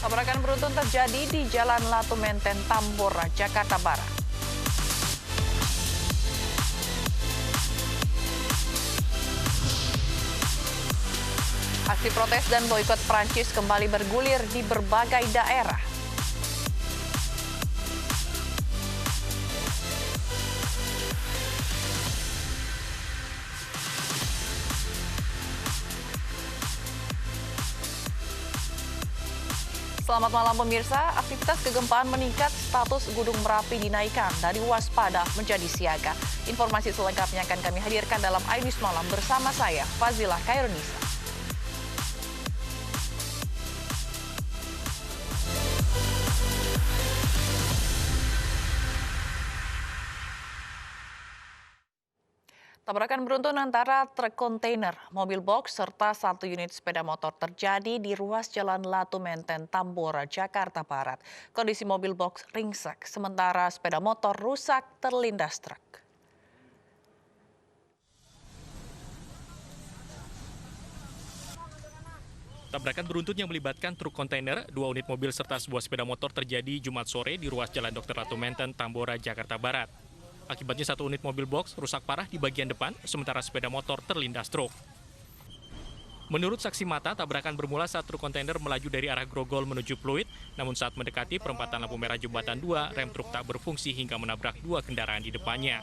Tabrakan beruntun terjadi di Jalan Latu Menteng, Tambora, Jakarta Barat. Aksi protes dan boikot Prancis kembali bergulir di berbagai daerah. Selamat malam pemirsa, aktivitas kegempaan meningkat, status Gunung Merapi dinaikkan dari waspada menjadi siaga. Informasi selengkapnya akan kami hadirkan dalam iNews Malam bersama saya, Fazilah Khairunisa. Tabrakan beruntun antara truk kontainer, mobil box, serta satu unit sepeda motor terjadi di ruas Jalan Latu Menteng, Tambora, Jakarta Barat. Kondisi mobil box ringsek, sementara sepeda motor rusak terlindas truk. Tabrakan beruntun yang melibatkan truk kontainer, 2 unit mobil serta sebuah sepeda motor terjadi Jumat sore di ruas Jalan Dr. Latu Menteng, Tambora, Jakarta Barat. Akibatnya 1 unit mobil box rusak parah di bagian depan, sementara sepeda motor terlindas truk. Menurut saksi mata, tabrakan bermula saat truk kontainer melaju dari arah Grogol menuju Pluit, namun saat mendekati perempatan lampu merah jembatan 2, rem truk tak berfungsi hingga menabrak 2 kendaraan di depannya.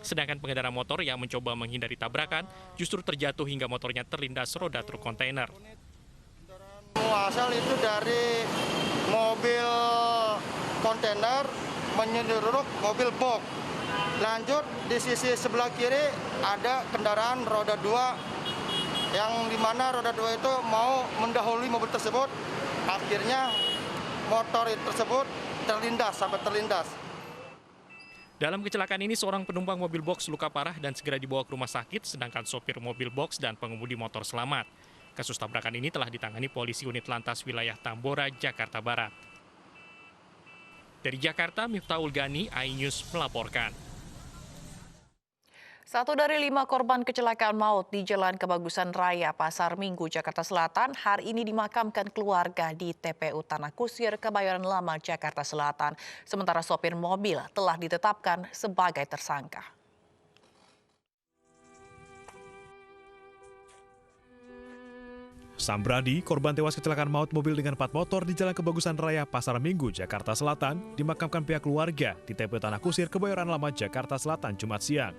Sedangkan pengendara motor yang mencoba menghindari tabrakan justru terjatuh hingga motornya terlindas roda truk kontainer. Asal itu dari mobil kontainer menyeruduk mobil box. Lanjut di sisi sebelah kiri ada kendaraan roda 2 yang dimana roda 2 itu mau mendahului mobil tersebut. Akhirnya motor tersebut sampai terlindas. Dalam kecelakaan ini seorang penumpang mobil box luka parah dan segera dibawa ke rumah sakit, sedangkan sopir mobil box dan pengemudi motor selamat. Kasus tabrakan ini telah ditangani polisi unit lantas wilayah Tambora, Jakarta Barat. Dari Jakarta, Miftahul Gani, iNews melaporkan. 1 dari 5 korban kecelakaan maut di Jalan Kebagusan Raya Pasar Minggu, Jakarta Selatan hari ini dimakamkan keluarga di TPU Tanah Kusir, Kebayoran Lama, Jakarta Selatan. Sementara sopir mobil telah ditetapkan sebagai tersangka. Sambradi, korban tewas kecelakaan maut mobil dengan 4 motor di Jalan Kebagusan Raya Pasar Minggu, Jakarta Selatan, dimakamkan pihak keluarga di TPU Tanah Kusir, Kebayoran Lama, Jakarta Selatan, Jumat siang.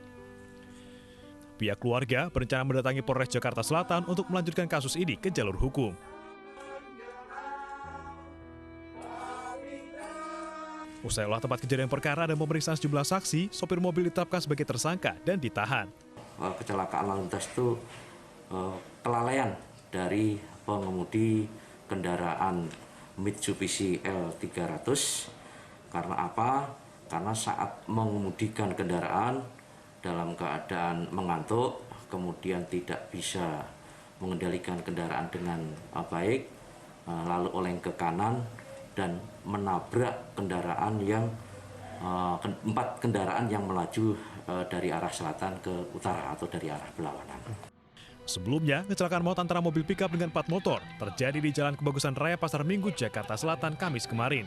Pihak keluarga berencana mendatangi Polres Jakarta Selatan untuk melanjutkan kasus ini ke jalur hukum. Usai olah tempat kejadian perkara dan pemeriksaan sejumlah saksi, sopir mobil ditetapkan sebagai tersangka dan ditahan. Kecelakaan lalu lintas itu kelalaian dari pengemudi kendaraan Mitsubishi L300. Karena apa? Karena saat mengemudikan kendaraan dalam keadaan mengantuk, kemudian tidak bisa mengendalikan kendaraan dengan baik, lalu oleng ke kanan dan menabrak kendaraan yang 4 kendaraan yang melaju dari arah selatan ke utara atau dari arah berlawanan. Sebelumnya, kecelakaan maut antara mobil pickup dengan 4 motor terjadi di Jalan Kebagusan Raya Pasar Minggu, Jakarta Selatan, Kamis kemarin.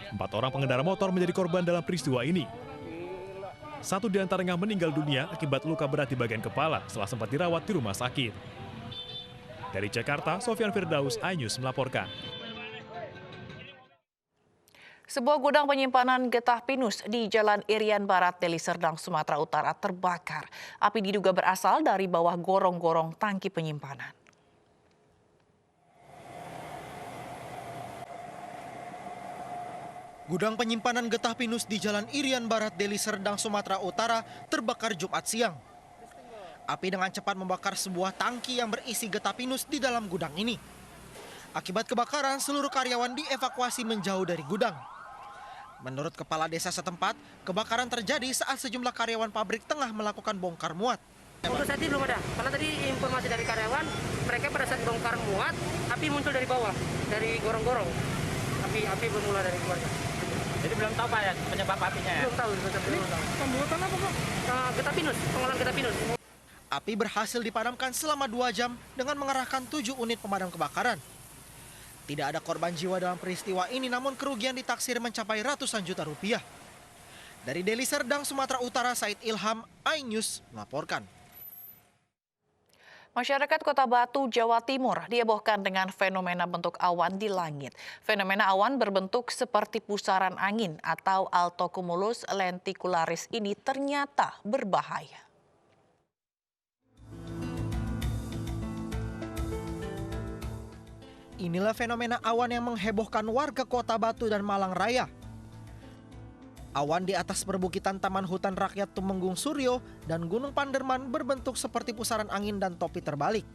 4 orang pengendara motor menjadi korban dalam peristiwa ini. 1 di antaranya meninggal dunia akibat luka berat di bagian kepala setelah sempat dirawat di rumah sakit. Dari Jakarta, Sofyan Firdaus, iNews melaporkan. Sebuah gudang penyimpanan getah pinus di Jalan Irian Barat, Deli Serdang, Sumatera Utara terbakar. Api diduga berasal dari bawah gorong-gorong tangki penyimpanan. Gudang penyimpanan getah pinus di Jalan Irian Barat, Deli Serdang, Sumatera Utara terbakar Jumat siang. Api dengan cepat membakar sebuah tangki yang berisi getah pinus di dalam gudang ini. Akibat kebakaran, seluruh karyawan dievakuasi menjauh dari gudang. Menurut kepala desa setempat, kebakaran terjadi saat sejumlah karyawan pabrik tengah melakukan bongkar muat. Untuk saat ini belum ada, karena tadi informasi dari karyawan, mereka pada saat bongkar muat, api muncul dari bawah, dari gorong-gorong. Api bermula dari keluarga. Jadi belum tahu Pak ya penyebab apinya ya? Belum tahu. Pembuatan apa Pak? Getah pinus, pengolahan getah pinus. Api berhasil dipadamkan selama 2 jam dengan mengerahkan 7 unit pemadam kebakaran. Tidak ada korban jiwa dalam peristiwa ini, namun kerugian ditaksir mencapai ratusan juta rupiah. Dari Deli Serdang, Sumatera Utara, Said Ilham, iNews melaporkan. Masyarakat Kota Batu, Jawa Timur dihebohkan dengan fenomena bentuk awan di langit. Fenomena awan berbentuk seperti pusaran angin atau altocumulus lenticularis ini ternyata berbahaya. Inilah fenomena awan yang menghebohkan warga Kota Batu dan Malang Raya. Awan di atas perbukitan Taman Hutan Rakyat Tumenggung Suryo dan Gunung Panderman berbentuk seperti pusaran angin dan topi terbalik.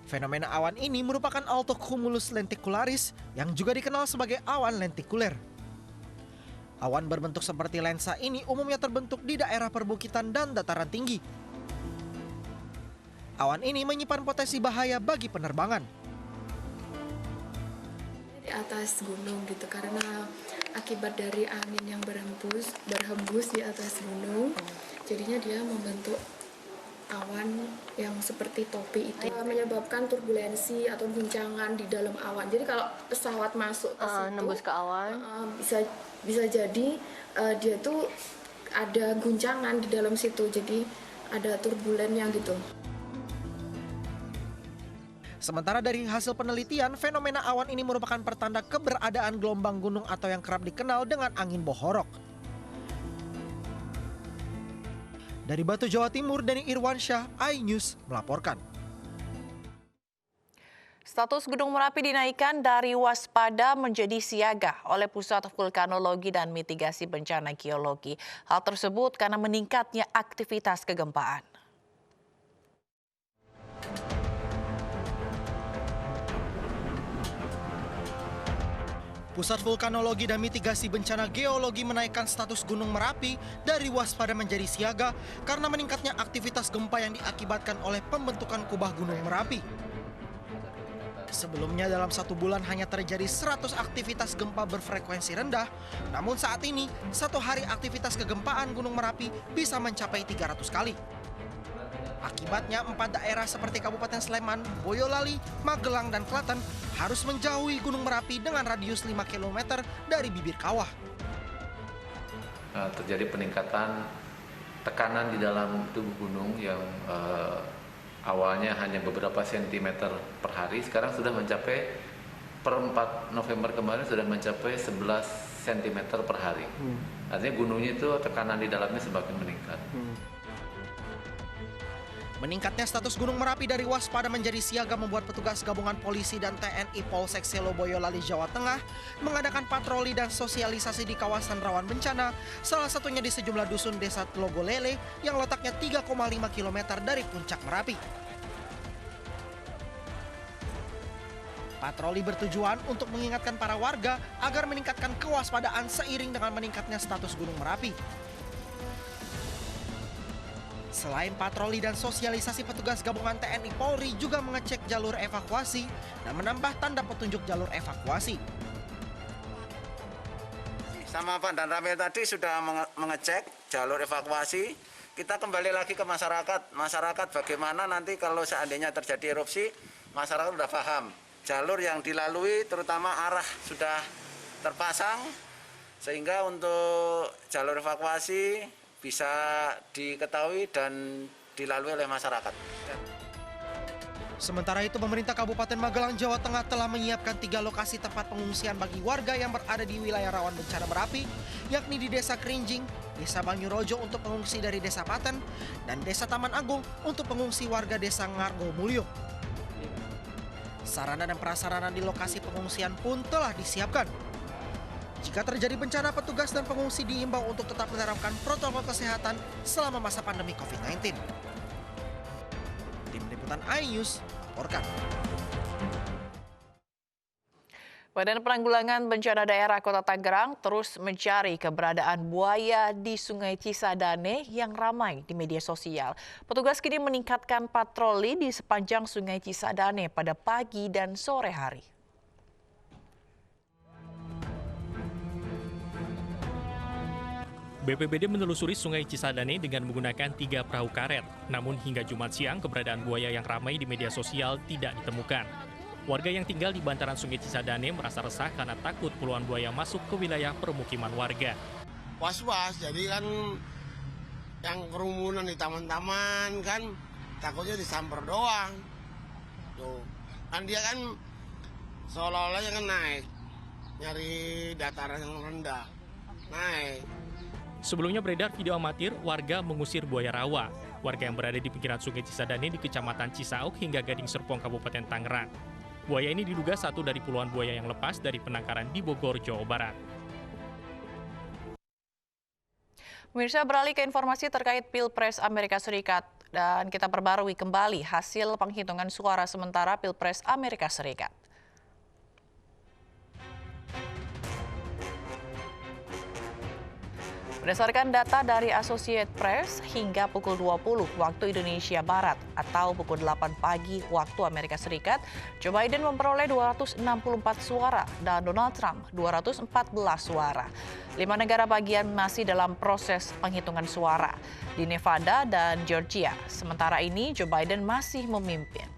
Fenomena awan ini merupakan altocumulus lenticularis yang juga dikenal sebagai awan lentikuler. Awan berbentuk seperti lensa ini umumnya terbentuk di daerah perbukitan dan dataran tinggi. Awan ini menyimpan potensi bahaya bagi penerbangan. Di atas gunung gitu, karena akibat dari angin yang berhembus di atas gunung, jadinya dia membentuk awan yang seperti topi itu, menyebabkan turbulensi atau guncangan di dalam awan. Jadi kalau pesawat masuk ke situ, nembus ke awan, bisa jadi dia tuh ada guncangan di dalam situ, jadi ada turbulennya gitu. Sementara dari hasil penelitian, fenomena awan ini merupakan pertanda keberadaan gelombang gunung atau yang kerap dikenal dengan angin bohorok. Dari Batu, Jawa Timur, Denny Irwansyah, iNews melaporkan. Status Gunung Merapi dinaikkan dari waspada menjadi siaga oleh Pusat Vulkanologi dan Mitigasi Bencana Geologi. Hal tersebut karena meningkatnya aktivitas kegempaan. Pusat Vulkanologi dan Mitigasi Bencana Geologi menaikkan status Gunung Merapi dari waspada menjadi siaga karena meningkatnya aktivitas gempa yang diakibatkan oleh pembentukan kubah Gunung Merapi. Sebelumnya dalam 1 bulan hanya terjadi 100 aktivitas gempa berfrekuensi rendah, namun saat ini 1 hari aktivitas kegempaan Gunung Merapi bisa mencapai 300 kali. Akibatnya 4 daerah seperti Kabupaten Sleman, Boyolali, Magelang, dan Klaten harus menjauhi Gunung Merapi dengan radius 5 km dari bibir kawah. Terjadi peningkatan tekanan di dalam tubuh gunung yang awalnya hanya beberapa sentimeter per hari, sekarang sudah mencapai per 4 November kemarin sudah mencapai 11 cm per hari. Artinya gunungnya itu tekanan di dalamnya semakin meningkat. Meningkatnya status Gunung Merapi dari waspada menjadi siaga membuat petugas gabungan polisi dan TNI Polsek Selo Boyolali, Jawa Tengah mengadakan patroli dan sosialisasi di kawasan rawan bencana, salah satunya di sejumlah dusun desa Tlogolele yang letaknya 3,5 km dari puncak Merapi. Patroli bertujuan untuk mengingatkan para warga agar meningkatkan kewaspadaan seiring dengan meningkatnya status Gunung Merapi. Selain patroli dan sosialisasi, petugas gabungan TNI Polri juga mengecek jalur evakuasi dan menambah tanda petunjuk jalur evakuasi. Sama Pak dan Ramil tadi sudah mengecek jalur evakuasi. Kita kembali lagi ke masyarakat. Masyarakat bagaimana nanti kalau seandainya terjadi erupsi, masyarakat sudah paham. Jalur yang dilalui terutama arah sudah terpasang, sehingga untuk jalur evakuasi bisa diketahui dan dilalui oleh masyarakat. Sementara itu, pemerintah Kabupaten Magelang, Jawa Tengah telah menyiapkan 3 lokasi tempat pengungsian bagi warga yang berada di wilayah rawan bencana Merapi, yakni di Desa Kerinjing, Desa Banyurojo untuk pengungsi dari Desa Paten, dan Desa Taman Agung untuk pengungsi warga Desa Ngargo Mulyo. Sarana dan prasarana di lokasi pengungsian pun telah disiapkan. Jika terjadi bencana, petugas dan pengungsi diimbau untuk tetap menerapkan protokol kesehatan selama masa pandemi COVID-19. Tim Liputan iNews melaporkan. Badan Penanggulangan Bencana Daerah Kota Tangerang terus mencari keberadaan buaya di Sungai Cisadane yang ramai di media sosial. Petugas kini meningkatkan patroli di sepanjang Sungai Cisadane pada pagi dan sore hari. BPBD menelusuri Sungai Cisadane dengan menggunakan 3 perahu karet. Namun hingga Jumat siang, keberadaan buaya yang ramai di media sosial tidak ditemukan. Warga yang tinggal di bantaran Sungai Cisadane merasa resah karena takut puluhan buaya masuk ke wilayah permukiman warga. Was-was, jadi kan yang kerumunan di taman-taman kan takutnya disamper doang. Tuh, kan dia kan seolah-olah yang naik, nyari dataran yang rendah, naik. Sebelumnya beredar video amatir warga mengusir buaya rawa. Warga yang berada di pinggiran Sungai Cisadane di Kecamatan Cisauk hingga Gading Serpong, Kabupaten Tangerang. Buaya ini diduga satu dari puluhan buaya yang lepas dari penangkaran di Bogor, Jawa Barat. Pemirsa, beralih ke informasi terkait Pilpres Amerika Serikat. Dan kita perbarui kembali hasil penghitungan suara sementara Pilpres Amerika Serikat. Berdasarkan data dari Associated Press, hingga pukul 20 waktu Indonesia Barat atau pukul 8 pagi waktu Amerika Serikat, Joe Biden memperoleh 264 suara dan Donald Trump 214 suara. 5 negara bagian masih dalam proses penghitungan suara di Nevada dan Georgia. Sementara ini Joe Biden masih memimpin.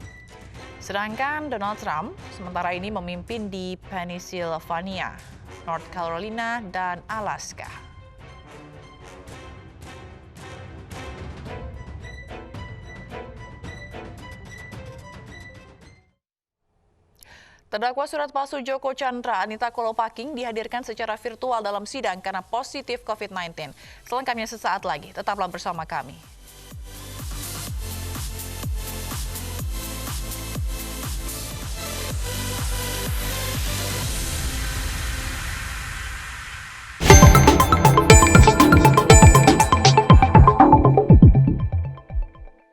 Sedangkan Donald Trump sementara ini memimpin di Pennsylvania, North Carolina, dan Alaska. Terdakwa surat palsu Joko Chandra, Anita Kolopaking, dihadirkan secara virtual dalam sidang karena positif COVID-19. Selengkapnya sesaat lagi, tetaplah bersama kami.